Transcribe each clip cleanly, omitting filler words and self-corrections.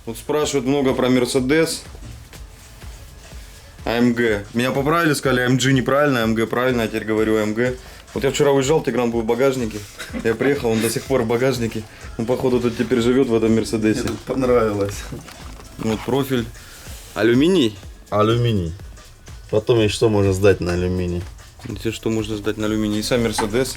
Вот спрашивают много про Mercedes AMG. Меня поправили, сказали, AMG неправильно, AMG правильно, я теперь говорю AMG. Вот я вчера уезжал, Тигран был в багажнике. Я приехал, он до сих пор в багажнике. Он, походу, тут теперь живет в этом Мерседесе. Мне понравилось. Вот профиль. Алюминий. Алюминий. Потом еще что можно сдать на алюминий. Если что можно сдать на алюминий. И сам Мерседес,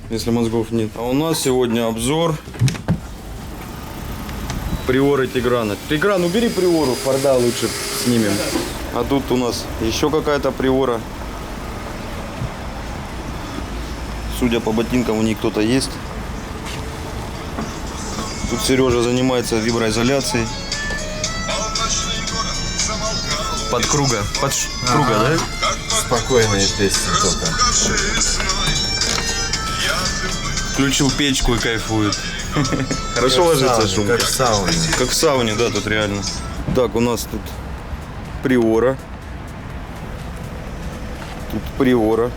если мозгов нет. А у нас сегодня обзор Приоры Тиграна. Тигран, убери Приору, Форда лучше снимем. А тут у нас еще какая-то Приора. Судя по ботинкам, у них кто-то есть. Тут Сережа занимается виброизоляцией. Под круга. Под круга, да? Спокойные песни только. Включил печку и кайфует. Хорошо ложится шумка. Как в сауне. Как в сауне, да, тут реально. Так, у нас тут Приора. Тут Приора.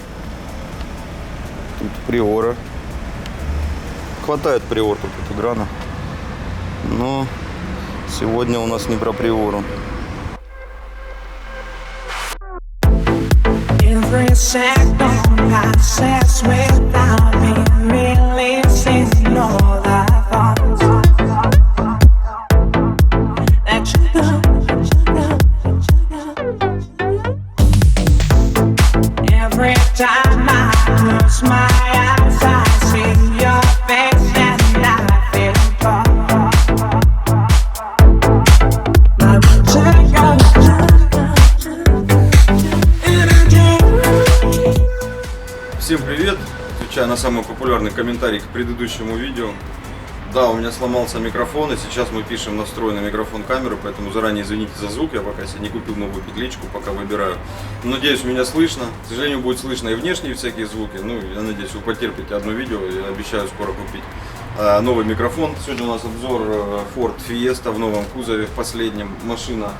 Тут Приора. Хватает Приор тут от Тиграна. Но сегодня у нас не про Приору. Every second passes without me releasing all the thoughts that you do. Every time I close my eyes, I see your face and I feel Всем привет! Отвечаю на самый популярный комментарий к предыдущему видео. Да, у меня сломался микрофон, и сейчас мы пишем настроенный микрофон камеры, поэтому заранее извините за звук, я пока себе не купил новую петличку, пока выбираю. Надеюсь, меня слышно. К сожалению, будет слышно и внешние всякие звуки. Ну, я надеюсь, вы потерпите одно видео, я обещаю скоро купить новый микрофон. Сегодня у нас обзор Ford Fiesta в новом кузове, в последнем. Машина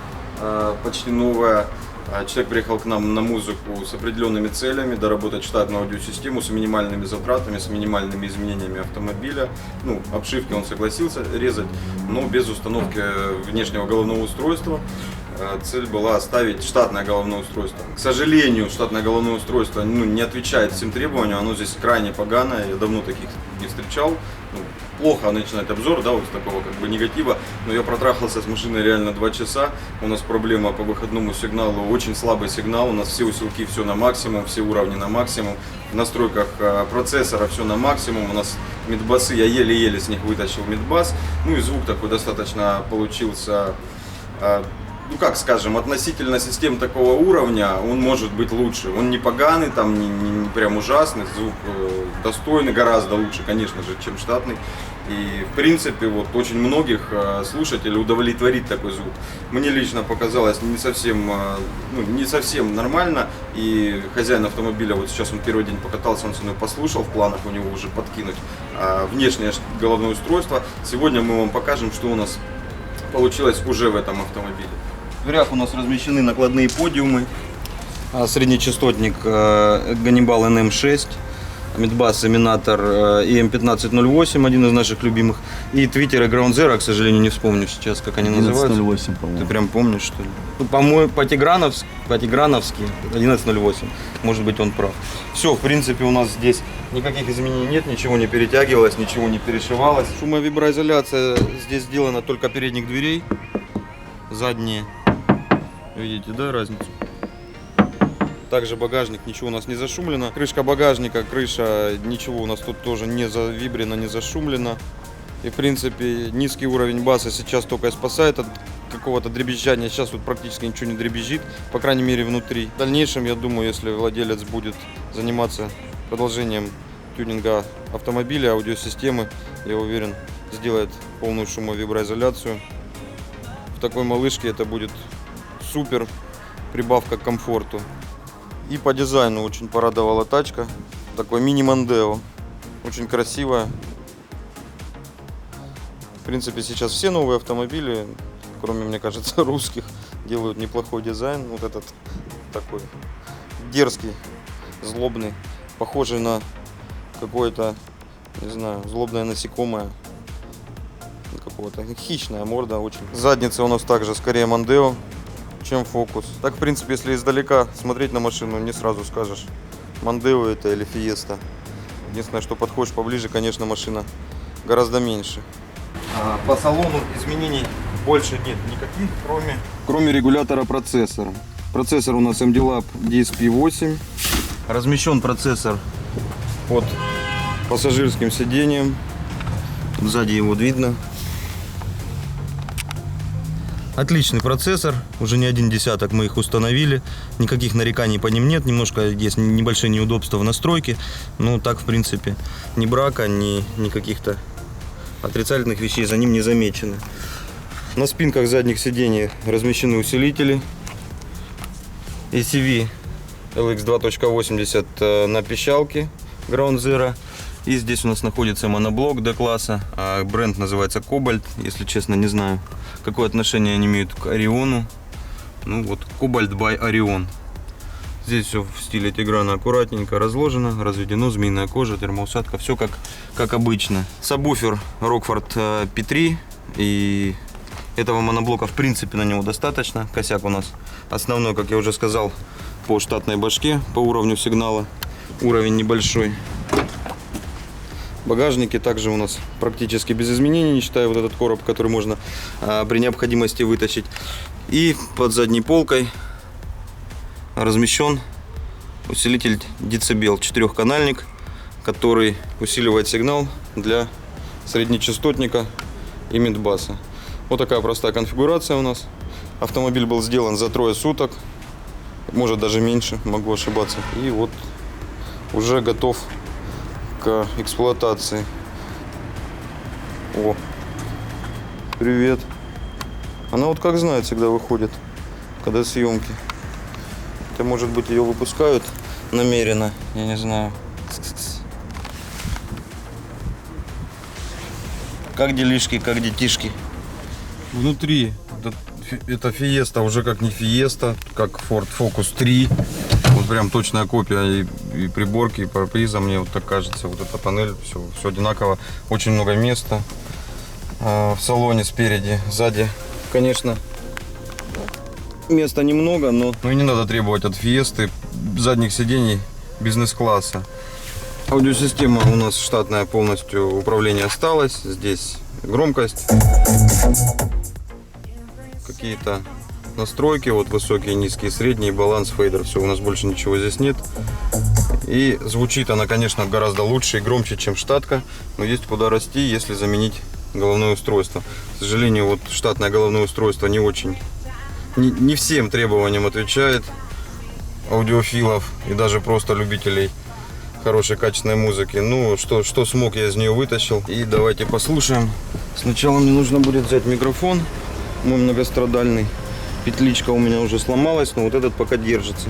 почти новая. Человек приехал к нам на музыку с определенными целями, доработать штатную аудиосистему с минимальными затратами, с минимальными изменениями автомобиля. Ну, обшивки он согласился резать, но без установки внешнего головного устройства. Цель была оставить штатное головное устройство. К сожалению, штатное головное устройство не отвечает всем требованиям, оно здесь крайне поганое, я давно таких не встречал. Плохо начинать обзор, да, вот с такого как бы негатива, но я протрахался с машиной реально 2 часа, у нас проблема по выходному сигналу, очень слабый сигнал, у нас все усилки, все на максимум, все уровни на максимум, в настройках процессора все на максимум, у нас мидбасы, я еле-еле с них вытащил мидбас, ну и звук такой достаточно получился, ну как скажем, относительно систем такого уровня он может быть лучше. Он не поганый, там не прям ужасный, звук достойный, гораздо лучше, конечно же, чем штатный. И в принципе вот очень многих слушателей удовлетворит такой звук. Мне лично показалось не совсем нормально. И хозяин автомобиля, вот сейчас он первый день покатался, он со мной послушал, в планах у него уже подкинуть внешнее головное устройство. Сегодня мы вам покажем, что у нас получилось уже в этом автомобиле. В дверях у нас размещены накладные подиумы, среднечастотник Ганнибал NM6, мидбас эминатор EM1508, один из наших любимых, и твиттер и Ground Zero, к сожалению, не вспомню сейчас, как они называются. 1108, по-моему. Ты прям помнишь, что ли? Ну, по-моему, по-тиграновски 1108, может быть, он прав. Все, в принципе, у нас здесь никаких изменений нет, ничего не перетягивалось, ничего не перешивалось. Шумовиброизоляция здесь сделана только передних дверей, задние. Видите, да, разницу? Также багажник, ничего у нас не зашумлено. Крышка багажника, крыша, ничего у нас тут тоже не завибрено, не зашумлено. И в принципе низкий уровень баса сейчас только и спасает от какого-то дребезжания. Сейчас тут практически ничего не дребезжит, по крайней мере внутри. В дальнейшем, я думаю, если владелец будет заниматься продолжением тюнинга автомобиля, аудиосистемы, я уверен, сделает полную шумовиброизоляцию. В такой малышке это будет супер прибавка к комфорту. И по дизайну очень порадовала тачка. Такой мини-Мондео. Очень красивая. В принципе, сейчас все новые автомобили, кроме, мне кажется, русских, делают неплохой дизайн. Вот этот такой дерзкий, злобный, похожий на какое-то, не знаю, злобное насекомое. какого-то. Хищная морда очень. Задница у нас также скорее Мондео, чем Фокус. Так, в принципе, если издалека смотреть на машину, не сразу скажешь, Мондео это или Фиеста. Единственное, что подходишь поближе, конечно, машина гораздо меньше. По салону изменений больше нет никаких, кроме регулятора процессора. Процессор у нас MD-Lab DSP-8. Размещен процессор под пассажирским сиденьем. Сзади его видно. Отличный процессор, уже не один десяток мы их установили, никаких нареканий по ним нет, немножко есть небольшие неудобства в настройке, но так, в принципе, ни брака, ни каких-то отрицательных вещей за ним не замечено. На спинках задних сидений размещены усилители ACV LX 2.80 на пищалке Ground Zero. И здесь у нас находится моноблок D-класса, бренд называется Cobalt, если честно не знаю, какое отношение они имеют к Ориону. Ну вот, Cobalt by Orion. Здесь все в стиле Тиграна аккуратненько разложено, разведено, змеиная кожа, термоусадка, все как обычно. Сабвуфер Rockford P3, и этого моноблока в принципе на него достаточно. Косяк у нас основной, как я уже сказал, по штатной башке, по уровню сигнала, уровень небольшой. Багажники также у нас практически без изменений, не считая вот этот короб, который можно при необходимости вытащить. И под задней полкой размещен усилитель Decibel, 4-канальник, который усиливает сигнал для среднечастотника и мидбаса. Вот такая простая конфигурация у нас. Автомобиль был сделан за 3 суток, может даже меньше, могу ошибаться. И вот уже готов к эксплуатации. О, привет. Она вот как знает всегда выходит, когда съемки. Это, может быть, ее выпускают намеренно, я не знаю. Как делишки, как детишки? Внутри это Fiesta, уже как не Fiesta, как Ford Focus 3. Вот прям точная копия и приборки, и парбриза, мне вот так кажется. Вот эта панель, все одинаково. Очень много места в салоне спереди, сзади. Конечно, места немного, но и не надо требовать от Fiesta задних сидений бизнес-класса. Аудиосистема у нас штатная, полностью управление осталось. Здесь громкость, какие-то настройки, вот высокие, низкие, средние, баланс, фейдер, все, у нас больше ничего здесь нет. И звучит она, конечно, гораздо лучше и громче, чем штатка, но есть куда расти, если заменить головное устройство. К сожалению, вот штатное головное устройство не очень, не всем требованиям отвечает аудиофилов и даже просто любителей хорошей качественной музыки. Ну, что смог, я из нее вытащил. И давайте послушаем. Сначала мне нужно будет взять микрофон, мой многострадальный. Петличка у меня уже сломалась, но вот этот пока держится.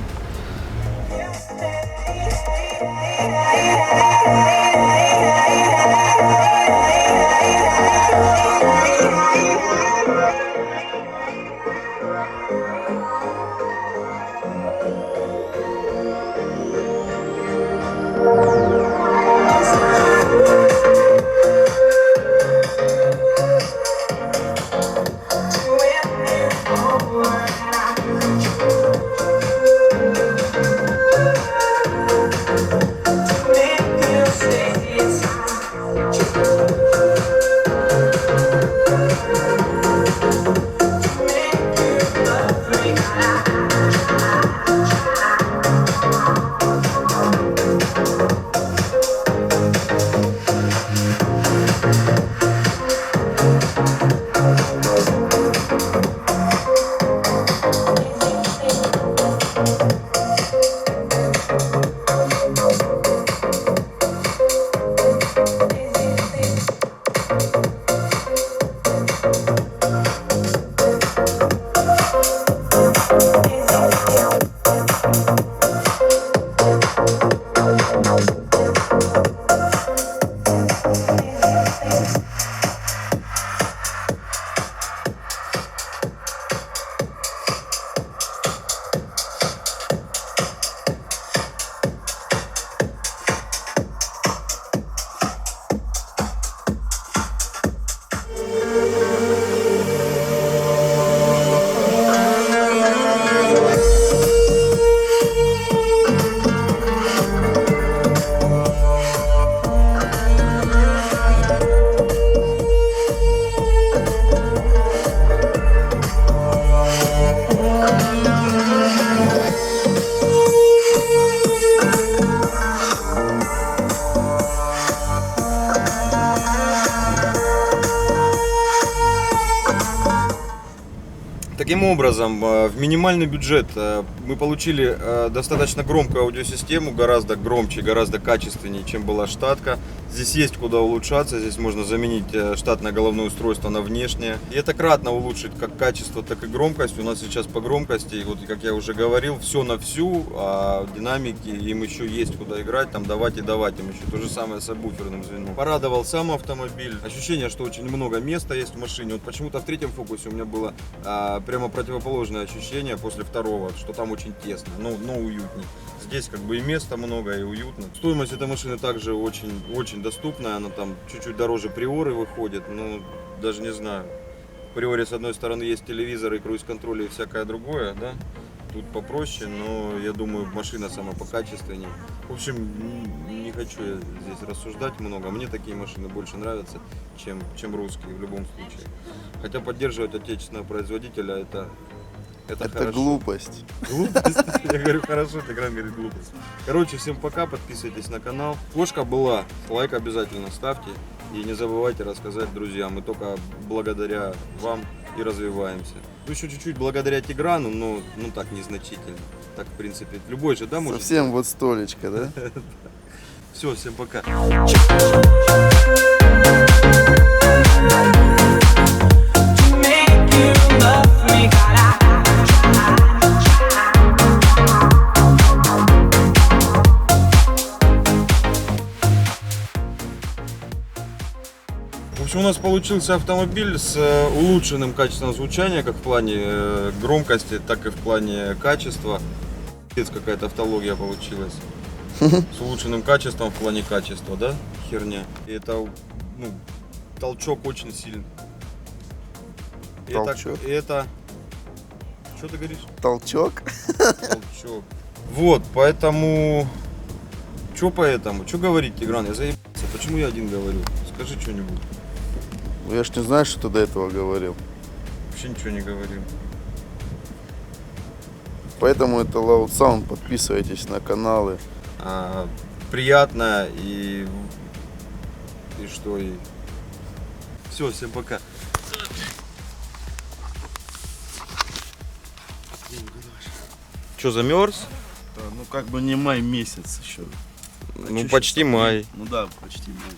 Таким образом, в минимальный бюджет мы получили достаточно громкую аудиосистему, гораздо громче, гораздо качественнее, чем была штатка. Здесь есть куда улучшаться, здесь можно заменить штатное головное устройство на внешнее. И это кратно улучшит как качество, так и громкость. У нас сейчас по громкости, вот как я уже говорил, все на всю, а динамики им еще есть куда играть, там давать и давать им еще. То же самое с сабвуферным звеном. Порадовал сам автомобиль. Ощущение, что очень много места есть в машине. Вот почему-то в третьем фокусе у меня было прямо противоположное ощущение после второго, что там очень тесно, но уютней. Здесь как бы и места много, и уютно. Стоимость этой машины также очень доступная, она там чуть-чуть дороже Приоры выходит, но даже не знаю. В Приоре с одной стороны есть телевизор и круиз-контроль и всякое другое, да? Тут попроще, но я думаю, машина сама покачественнее. В общем, не хочу я здесь рассуждать много. Мне такие машины больше нравятся, чем русские в любом случае. Хотя поддерживать отечественного производителя это хорошо. глупость. Глупость? Я говорю, хорошо, Тигран говорит глупость. Короче, всем пока, подписывайтесь на канал. Кошка была, лайк обязательно ставьте. И не забывайте рассказать друзьям. Мы только благодаря вам и развиваемся. Ну, еще чуть-чуть благодаря Тиграну, но так незначительно. Так, в принципе, любой же, да, может? Совсем вот столечко, да? Все, всем пока. To make you love me, gotta В общем, у нас получился автомобиль с улучшенным качеством звучания, как в плане громкости, так и в плане качества. Пиздец, какая-то автология получилась. С улучшенным качеством в плане качества, да? Херня. И это, толчок очень сильный. Толчок? Это... Что ты говоришь? Толчок. Толчок. Вот, поэтому... Что поэтому? Что говорить, Тигран? Я заебался. Почему я один говорю? Скажи что-нибудь. Ну, я ж не знаю, что ты до этого говорил. Вообще ничего не говорил. Поэтому это Loud Sound. Подписывайтесь на каналы. Приятно и что и все, всем пока. Что, замерз? Ну как бы не май месяц еще. Ну почти май. Ну да, почти май.